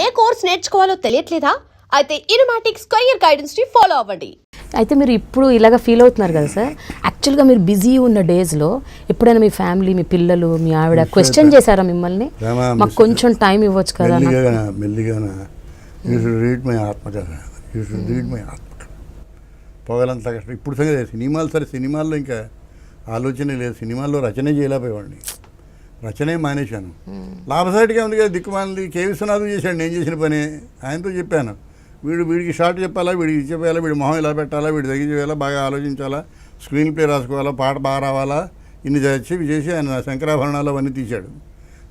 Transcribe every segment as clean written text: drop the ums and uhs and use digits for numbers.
ఏ course నేర్చుకోవాలో తెలియట్లేదా? అయితే ఇనుమాటిక్స్ career guidance ని follow అవ్వండి. అయితే మీరు ఇప్పుడు ఇలాగ ఫీల్ అవుతున్నారు కదా సార్, యాక్చువల్గా మీరు బిజీ ఉన్న డేస్లో ఎప్పుడైనా మీ ఫ్యామిలీ, మీ పిల్లలు, మీ ఆవిడ క్వశ్చన్ చేశారా మిమ్మల్ని? మాకు కొంచెం టైం ఇవ్వచ్చు కదా? మెల్లిగానా యూ షుడ్ రీడ్ మై ఆత్మకథ, యూ షుడ్ రీడ్ మై ఆత్మకథ. పొగలంతా కష్టం. ఇప్పుడు సంగతి సినిమాలు, సరే సినిమాల్లో ఇంకా ఆలోచనే లేదు. సినిమాల్లో రచనే చేయలేకపోయేవాడిని, రచనే మానేశాను. లాభసాటిగా ఉంది కదా, దిక్కుమాలింది. కే విశ్వనాథం చేశాడు నేను చేసిన పని. ఆయనతో చెప్పాను, వీడికి షార్ట్ చెప్పాలా, వీడికి చెప్పాలా, వీడి మొహం ఇలా పెట్టాలా, వీడి దగ్గర చేయాలా, బాగా ఆలోచించాలా, స్క్రీన్ ప్లే రాసుకోవాలా, పాట బాగా రావాలా, ఇన్ని చేసి ఆయన శంకరాభరణాలు అవన్నీ తీశాడు.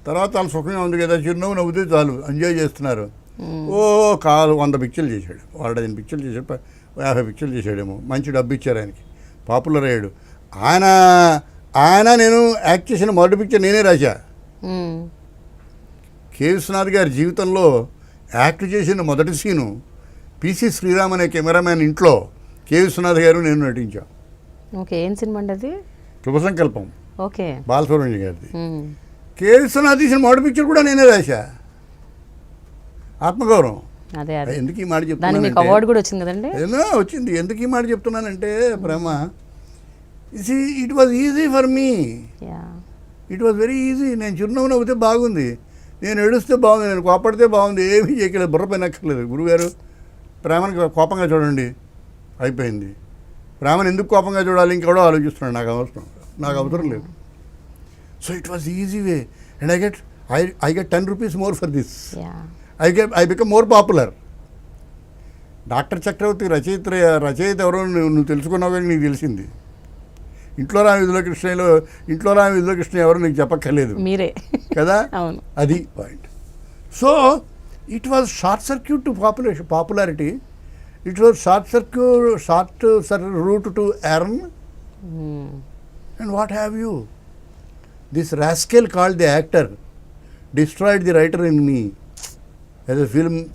తర్వాత వాళ్ళు సుఖంగా ఉంది కదా, చిరునవ్వు నవ్వుతే చాలు, ఎంజాయ్ చేస్తున్నారు. కాలు 100 పిక్చర్లు చేశాడు, 15 పిక్చర్లు చేశాడు, 50 పిక్చర్లు చేశాడేమో. మంచి డబ్బు ఇచ్చారు ఆయనకి, పాపులర్ అయ్యాడు. ఆయన నేను యాక్ట్ చేసిన మొదటి పిక్చర్ నేనే రాశా. కె విశ్వనాథ్ గారి జీవితంలో యాక్ట్ చేసిన మొదటి సీను పిసి శ్రీరామ్ అనే కెమెరామ్యాన్ ఇంట్లో కె విశ్వనాథ్ గారు నేను నటించాం. ఓకే, ఏం సినిమా అండి అది? శుభ సంకల్పం. ఓకే, బాలసుబ్రహ్మణ్యం గారిది. కె విశ్వనాథ్ తీసిన మొదటి పిక్చర్ కూడా నేనే రాశా, ఆత్మగౌరవం. అదే ఎందుకు ఈ మాట చెప్తున్నాను, అవార్డు కూడా వచ్చింది కదండి? ఏదో వచ్చింది. ఎందుకు ఈ మాట చెప్తున్నానంటే ప్రేమ, it was easy for me, it was very easy. నేను చిరునవ్వు నవ్వుతే బాగుంది, నేను ఏడుస్తే బాగుంది, నేను కోపడితే బాగుంది, ఏమీ చేయలేదు, బుర్ర పైన అక్కర్లేదు. గురుగారు ప్రేమను కోపంగా చూడండి, అయిపోయింది. ప్రేమను ఎందుకు కోపంగా చూడాలి, ఇంకెవడో ఆలోచిస్తున్నాడు, నాకు అవసరం లేదు. So it was easy way and I get 10 rupees more for this. I become more popular. Doctor Chakravarthi రచయిత ఎవరో నువ్వు తెలుసుకున్నావు కానీ నీకు తెలిసింది. ఇంట్లో రామి విధుల కృష్ణ ఎవరు నీకు చెప్పక్కర్లేదు, మీరే కదా. అవును, అది point. So it was short circuit to popularity. It was short route to earn. And what have you, this rascal called the actor destroyed the writer in me as a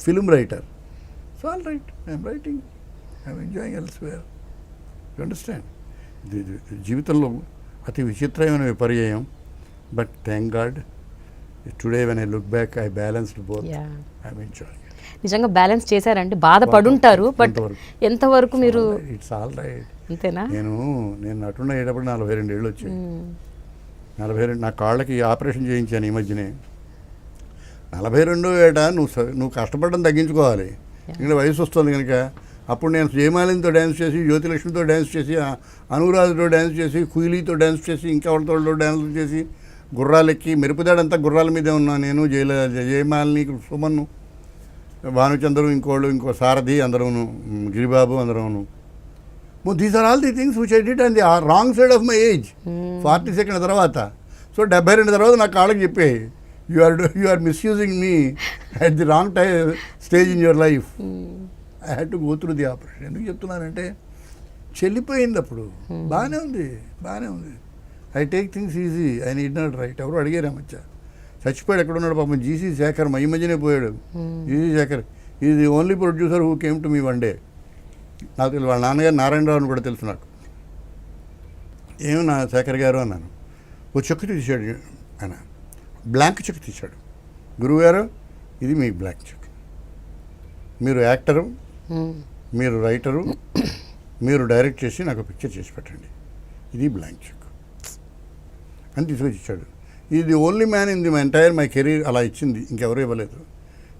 film writer. So all right, I am writing, I am enjoying elsewhere. You understand? జీవితంలో అతి విచిత్రమైన విపర్యయం. But thank God today when I look back I balanced both. I am enjoying. నిజంగా balance చేశారంటే బాధపడుంటారు, but ఎంతవరకు మీరు? It's all right. అంతేనా? నేను నటున్న అయ్యేటప్పుడు 42 ఏళ్ళు వచ్చాయి. 42 నా కాళ్ళకి ఆపరేషన్ చేయించాను ఈ మధ్యనే. 42 ఏట నువ్వు కష్టపడడం తగ్గించుకోవాలి, ఇక్కడ వయసు వస్తుంది కనుక. అప్పుడు నేను జయమాలినితో డ్యాన్స్ చేసి, జ్యోతిలక్ష్మితో డ్యాన్స్ చేసి, అనురాధతో డ్యాన్స్ చేసి, కుయిలీతో డ్యాన్స్ చేసి, ఇంకా వాళ్ళతో డ్యాన్స్ చేసి, గుర్రాలెక్కి, మెరుపుదాడంతా గుర్రాల మీదే ఉన్నాను నేను. జయమాలిని, సుమన్ను, భానుచంద్రు, ఇంకో సారథి, అందరూ గిరిబాబు, అందరూ. These are all the things which I did and the wrong side of my age. 42 తర్వాత. సో 72 తర్వాత నా కాళ్ళకి చెప్పాయి, you are misusing me at the wrong stage in your life. I had to go through the operation. ఎందుకు చెప్తున్నానంటే చెల్లిపోయింది అప్పుడు. బాగానే ఉంది. I take things easy, I need not right. ఎవరు అడిగారు మధ్య చచ్చిపోయాడు, ఎక్కడ ఉన్నాడు పాపం, జీసీ శేఖర్. ఈ మధ్యనే పోయాడు. GC Shekhar is the only producer who came to me one day. నాకు తెలుసు, వాళ్ళ నాన్నగారు నారాయణరావు అని కూడా తెలుసు నాకు. ఏమో నా శేఖర్ గారు అన్నాను. ఓ చెక్ తీశాడు ఆయన, బ్లాంక్ చెక్ తీశాడు. గురువుగారు ఇది మీ బ్లాంక్ చెక్, మీరు యాక్టరు, మీరు రైటరు, మీరు డైరెక్ట్ చేసి నాకు పిక్చర్ చేసి పెట్టండి, ఇది బ్లాంక్ చెక్ అని తీసుకొచ్చి ఇచ్చాడు. ఇది only man in the my career అలా ఇచ్చింది, ఇంకెవరూ ఇవ్వలేదు.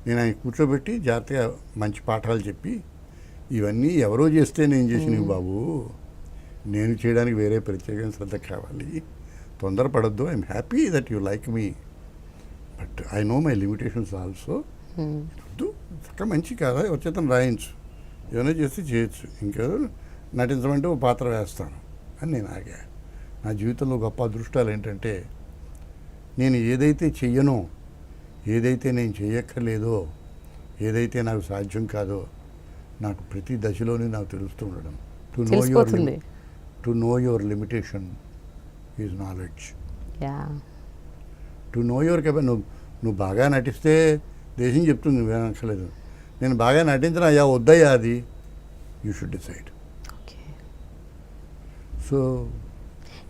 నేను ఆయన కూర్చోబెట్టి జాగ్రత్తగా మంచి పాఠాలు చెప్పి, ఇవన్నీ ఎవరో చేస్తే నేను చేసినవి బాబు, నేను చేయడానికి వేరే ప్రత్యేకమైన శ్రద్ధ కావాలి, తొందరపడద్దు. I'm happy that you like me, but I know my limitations also. వద్దు, చక్కగా మంచి కదా వచ్చేతను రాయించు, ఏమైనా చేస్తే చేయొచ్చు, ఇంకేదో నటించమంటే ఓ పాత్ర వేస్తాను అని నేను ఆగా. నా జీవితంలో గొప్ప అదృష్టాలు ఏంటంటే, నేను ఏదైతే చెయ్యనో, ఏదైతే నేను చేయక్కర్లేదో, ఏదైతే నాకు సాధ్యం కాదో, నాకు ప్రతి దశలోనే నాకు తెలుస్తూ ఉండడం. To know your limitation is knowledge. To know your నువ్వు బాగా నటిస్తే దేశం చెప్తుంది, నువ్వేనక్కర్లేదు. నేను బాగా నటించిన అయ్యా వద్దయ్యా, అది యూ షుడ్ డిసైడ్. సో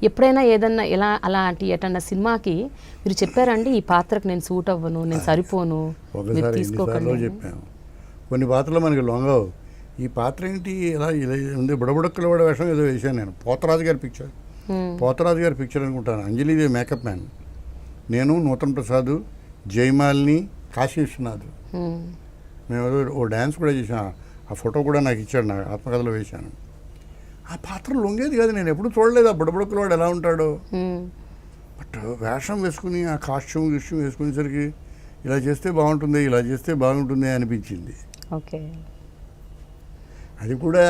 ఎప్పుడైనా ఏదన్నా ఇలా అలాంటి ఎటన్నా సినిమాకి మీరు చెప్పారండి ఈ పాత్రకు నేను సూట్ అవ్వను, నేను సరిపోను, మీరు ఒకసారి తీసుకోకండి ఎన్నిసార్లు చెప్పాము. కొన్ని పాత్రలు మనకి లొంగవు. ఈ పాత్ర ఏంటి ఇలా ఇలా ఉంది, బుడబుడక్కల వాడ వేషం ఏదో వేసాను నేను. పోతరాజు గారి పిక్చర్ అనుకుంటాను. అంజలిదేవి మేకప్ మ్యాన్, నేను, నూతన్ ప్రసాద్, జయమాలిని, కాశీ విశ్వనాథ్, మేము ఏదో ఓ డ్యాన్స్ కూడా చేసాను. ఆ ఫోటో కూడా నాకు ఇచ్చాడు, నాకు ఆత్మకథలో వేశాను. ఆ పాత్ర లొంగేది కాదు, నేను ఎప్పుడు చూడలేదు ఆ బుడబుడక్కల వాడు ఎలా ఉంటాడో. బట్ వేషం వేసుకుని ఆ కాస్ట్యూమ్ వేసుకునేసరికి ఇలా చేస్తే బాగుంటుంది, ఇలా చేస్తే బాగుంటుంది అనిపించింది. ఓకే. అది కూడా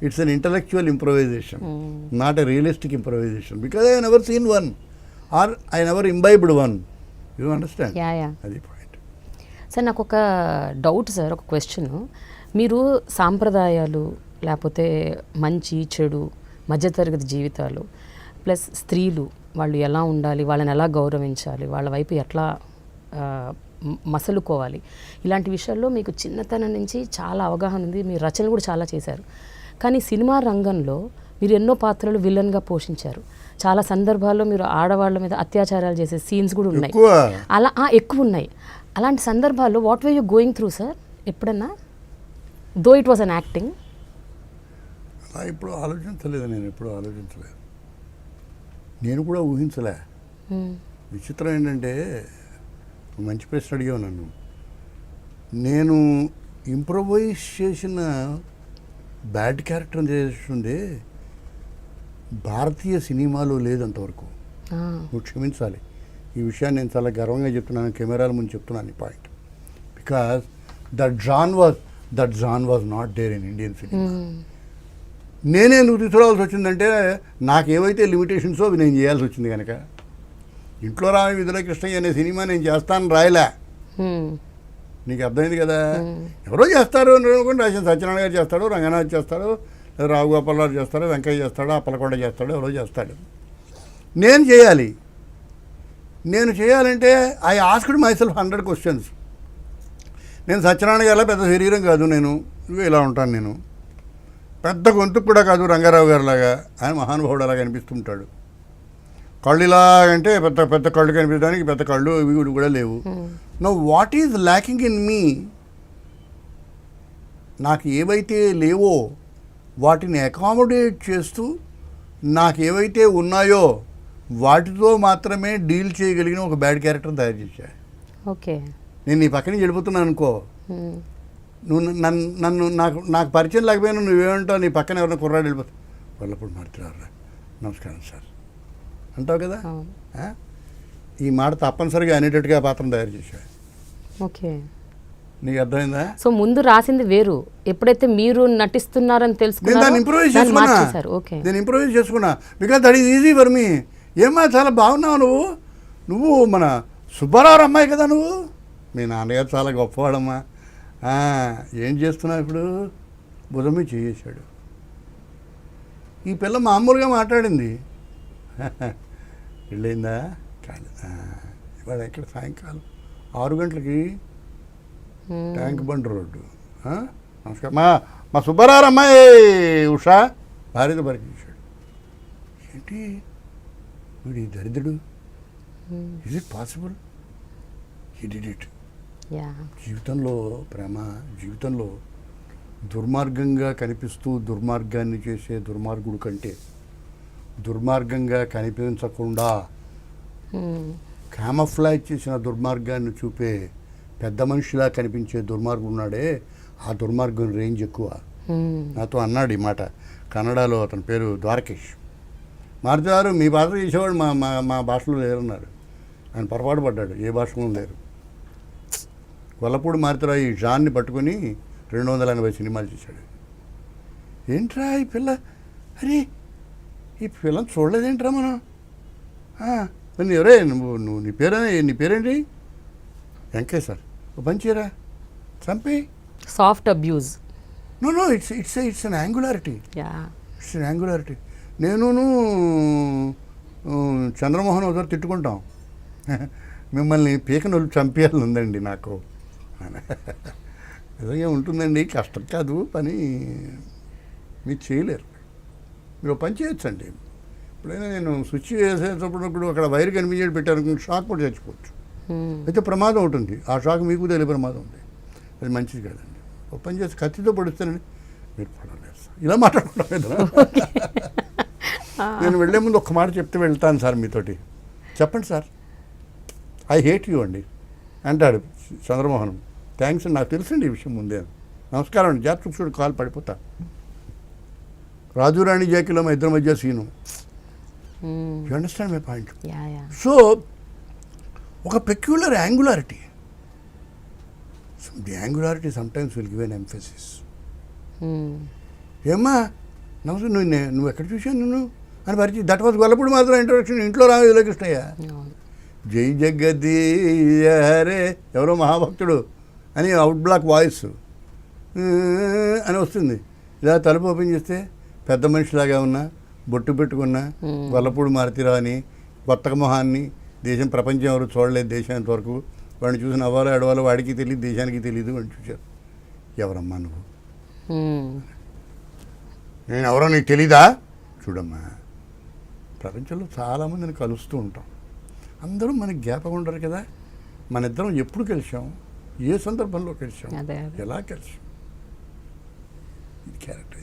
it's an intellectual improvisation, not a realistic improvisation, because I never seen one or I never imbibed one. You understand? అది పాయింట్. సార్ నాకు ఒక డౌట్ సార్, ఒక క్వశ్చన్. మీరు సాంప్రదాయాలు లేకపోతే మంచి చెడు మధ్యతరగతి జీవితాలు ప్లస్ స్త్రీలు వాళ్ళు ఎలా ఉండాలి, వాళ్ళని ఎలా గౌరవించాలి, వాళ్ళ వైపు ఎట్లా మసలుకోవాలి, ఇలాంటి విషయాల్లో మీకు చిన్నతనం నుంచి చాలా అవగాహన ఉంది. మీ రచనలు కూడా చాలా చేశారు. కానీ సినిమా రంగంలో మీరు ఎన్నో పాత్రలు విలన్గా పోషించారు. చాలా సందర్భాల్లో మీరు ఆడవాళ్ళ మీద అత్యాచారాలు చేసే సీన్స్ కూడా ఉన్నాయి, అలా ఎక్కువ ఉన్నాయి. అలాంటి సందర్భాల్లో what were you going through sir ఎప్పుడన్నా, though it was an acting? అలా ఇప్పుడు ఆలోచించలేదు, నేను కూడా ఊహించలే. విచిత్రం ఏంటంటే, మంచి ప్రశ్న అడిగావు నన్ను. నేను ఇంప్రొవైజ్ చేసిన బ్యాడ్ క్యారెక్టర్ చేస్తుంది భారతీయ సినిమాలో లేదంతవరకు. నువ్వు క్షమించాలి, ఈ విషయాన్ని నేను చాలా గర్వంగా చెప్తున్నాను, కెమెరాల ముందు చెప్తున్నాను ఈ point. Because that John was not there in Indian cinema. నేనే ఎందుకు తీసుకురావాల్సి వచ్చిందంటే, నాకు ఏవైతే లిమిటేషన్సో అవి నేను చేయాల్సి వచ్చింది కనుక. ఇంట్లో రామి విధుల కృష్ణయ్య అనే సినిమా నేను చేస్తాను రాయలే, నీకు అర్థమైంది కదా. ఎవరో చేస్తారు అనుకోండి, రాసిన సత్యనారాయణ గారు చేస్తాడు, రంగనాథ్ చేస్తాడు, రావు గోపాలరావు చేస్తాడు, వెంకయ్య చేస్తాడు, అప్పలకొండ చేస్తాడు, ఎవరో చేస్తాడు. నేను చేయాలంటే I asked my self 100 questions. నేను సత్యనారాయణ గారిలా పెద్ద శరీరం కాదు, నేను ఇలా ఉంటాను, నేను పెద్ద గొంతుకు కూడా కాదు రంగారావు గారిలాగా, ఆయన మహానుభావుడు అలాగా అనిపిస్తుంటాడు. కళ్ళు ఇలాగంటే పెద్ద పెద్ద కళ్ళు కనిపించడానికి పెద్ద కళ్ళు ఇవి కూడా లేవు. Know what is lacking in me, నాకు ఏవైతే లేవో వాటిని అకామిడేట్ చేస్తూ నాకు ఏవైతే ఉన్నాయో వాటితో మాత్రమే డీల్ చేయగలిగిన ఒక బ్యాడ్ క్యారెక్టర్ తయారు చేశా. ఓకే, నేను నీ పక్కన వెళ్ళిపోతున్నాను అనుకో, నువ్వు నన్ను నాకు పరిచయం లేకపోయినా నువ్వేమంటావు, నీ పక్కన ఎవరైనా కుర్రాడు వెళ్ళిపోతావు, వాళ్ళప్పుడు మాట్లాడరా నమస్కారం సార్ అంటావు కదా. ఈ మాట తప్పనిసరిగా అనేటట్టుగా పాత్ర తయారు చేశా. ఓకే, నీకు అర్థమైందా? సో ముందు రాసింది వేరు, ఎప్పుడైతే మీరు నటిస్తున్నారని తెలుసుకున్నారో నేను ఇంప్రూవైజ్ చేసుకున్నా because that is easy for మీ. ఏమా చాలా బాగున్నావు నువ్వు మన సుబ్బారావు అమ్మాయి కదా నువ్వు, మీ నాన్నగారు చాలా గొప్పవాడమ్మా. ఏం చేస్తున్నావు ఇప్పుడు, భుజం మీద చేసాడు. ఈ పిల్ల మామూలుగా మాట్లాడింది, వెళ్ళిందా కాలేదు. ఇవాళ ఇక్కడ సాయంకాలం 6 గంటలకి ట్యాంక్ బండ్ రోడ్డు. నమస్కారం, మా సుబ్బారావు అమ్మాయి ఉషా భార్యతో పరిచయించాడు. ఏంటి వీడు ఈ దరిద్రుడు, is it possible, he did it. జీవితంలో ప్రేమ, జీవితంలో దుర్మార్గంగా కనిపిస్తూ దుర్మార్గాన్ని చేసే దుర్మార్గుడు కంటే దుర్మార్గంగా కనిపించకుండా క్యామఫ్లాజ్ చేసిన దుర్మార్గాన్ని చూపే పెద్ద మనిషిలా కనిపించే దుర్మార్గుడు ఉన్నాడే, ఆ దుర్మార్గం రేంజ్ ఎక్కువ. నాతో అన్నాడు ఈ మాట కన్నడలో, అతని పేరు ద్వారకేష్. మారుతారు మీ పాత్ర చేసేవాడు మా భాషలో లేరన్నారు. ఆయన పొరపాటు పడ్డాడు, ఏ భాషలో లేరు. వల్లపూడి మారుతారా ఈ జాన్ని పట్టుకొని 280 సినిమాలు చేశాడు. ఏంట్రా ఈ పిల్ల, అరే ఈ పిల్లని చూడలేదేంట్రా మనం, ఎవరే నువ్వు నీ పేరేంటి? వెంకయ్య సార్, ఓ పంచేరా చంపి. Soft abuse. No it's an angularity. నేను చంద్రమోహన్ ఒకసారి తిట్టుకుంటాం, మిమ్మల్ని పీకనొల్లు చంపేయాలని ఉందండి నాకు. నిజంగా ఉంటుందండి, కష్టం కాదు పని, మీరు చేయలేరు. మీరు పని చేయొచ్చండి, ఎప్పుడైనా నేను స్విచ్ వేసేటప్పుడు అక్కడ వైర్ కనిపించేది పెట్టాను, షాక్ కూడా చచ్చిపోవచ్చు. అయితే ప్రమాదం ఉంటుంది, ఆ షాక్ మీకు తెలియ ప్రమాదం ఉంది, అది మంచిది కాదండి. ఒక పని చేసి కత్తితో పడుస్తానండి, మీరు పడలేదు సార్, ఇలా మాట్లాడుకుంటాం. నేను వెళ్ళే ముందు ఒక్క మాట చెప్తే వెళ్తాను సార్ మీతోటి, చెప్పండి సార్, ఐ హేట్ యూ అండి అంటాడు చంద్రమోహన్. థ్యాంక్స్ అండి, నాకు తెలుసండి ఈ విషయం ముందే. నమస్కారం అండి, జాతకు చూడు కాలు పడిపోతా. రాజురాణి జాకిలో మా ఇద్దరి మధ్య scene. You understand my point? So ఒక peculiar angularity, the angularity sometimes will give an emphasis. ఏమ్మా నమస్తే, నువ్వు ఎక్కడ చూశాను నిన్ను అని పరిచయం. దట్ వాజ్ గొల్లపూడి మాత్రం ఇంట్రొడక్షన్. ఇంట్లో రామయ్య కృష్ణయ్య జై జగదీయ హరే ఎవరో మహాభక్తుడు అని అవుట్ బ్లాక్ వాయిస్ అని వస్తుంది. ఇలా తలుపు ఓపెన్ చేస్తే పెద్ద మనిషిలాగా ఉన్నా, బొట్టు పెట్టుకున్నా, గొల్లపూడి మారుతిరావు అని కొత్త మొహాన్ని, దేశం ప్రపంచం ఎవరు చూడలేదు దేశం ఇంతవరకు, వాడిని చూసి నవ్వాలో ఎడవాలో వాడికి తెలియదు, దేశానికి తెలియదు. వాడిని చూశారు. ఎవరమ్మా నువ్వు? నేను ఎవరో నీకు తెలీదా? చూడమ్మా, ప్రపంచంలో చాలామందిని కలుస్తూ ఉంటాం, అందరూ మనకి జ్ఞాపకం ఉండరు కదా. మన ఇద్దరం ఎప్పుడు కలిసాం, ఏ సందర్భంలో కలిసాం, ఎలా కలిసాం, ఇది character.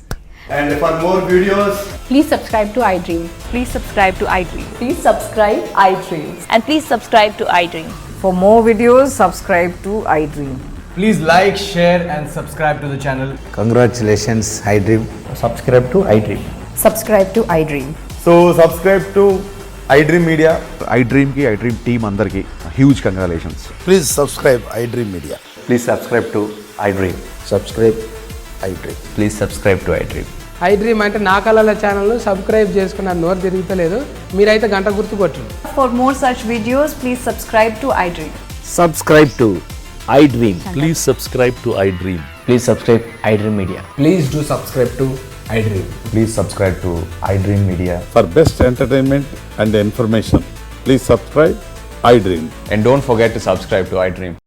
And for more videos, Please subscribe to iDream. Please subscribe to iDream. Please subscribe iDream. And please subscribe to iDream. For more videos, subscribe to iDream. please like, share and subscribe to the channel. Congratulations, iDream. Subscribe to iDream. Subscribe to iDream. So subscribe to iDream Media. iDream ki iDream team andarki huge congratulations. Please subscribe iDream Media. Please subscribe to iDream. Subscribe iDream. Please subscribe to iDream. iDream అంటే నా కళల ఛానల్ను subscribe చేసుకున్న నోరు తిరుగుతలేదు, మీరైతే గంట గుర్తు కొట్టండి. For more such videos, please subscribe to iDream. Subscribe to iDream. Please subscribe to iDream. Please subscribe iDream Media. Please do subscribe to iDream. Please subscribe to iDream Media. For best entertainment and information, please subscribe iDream. And don't forget to subscribe to iDream.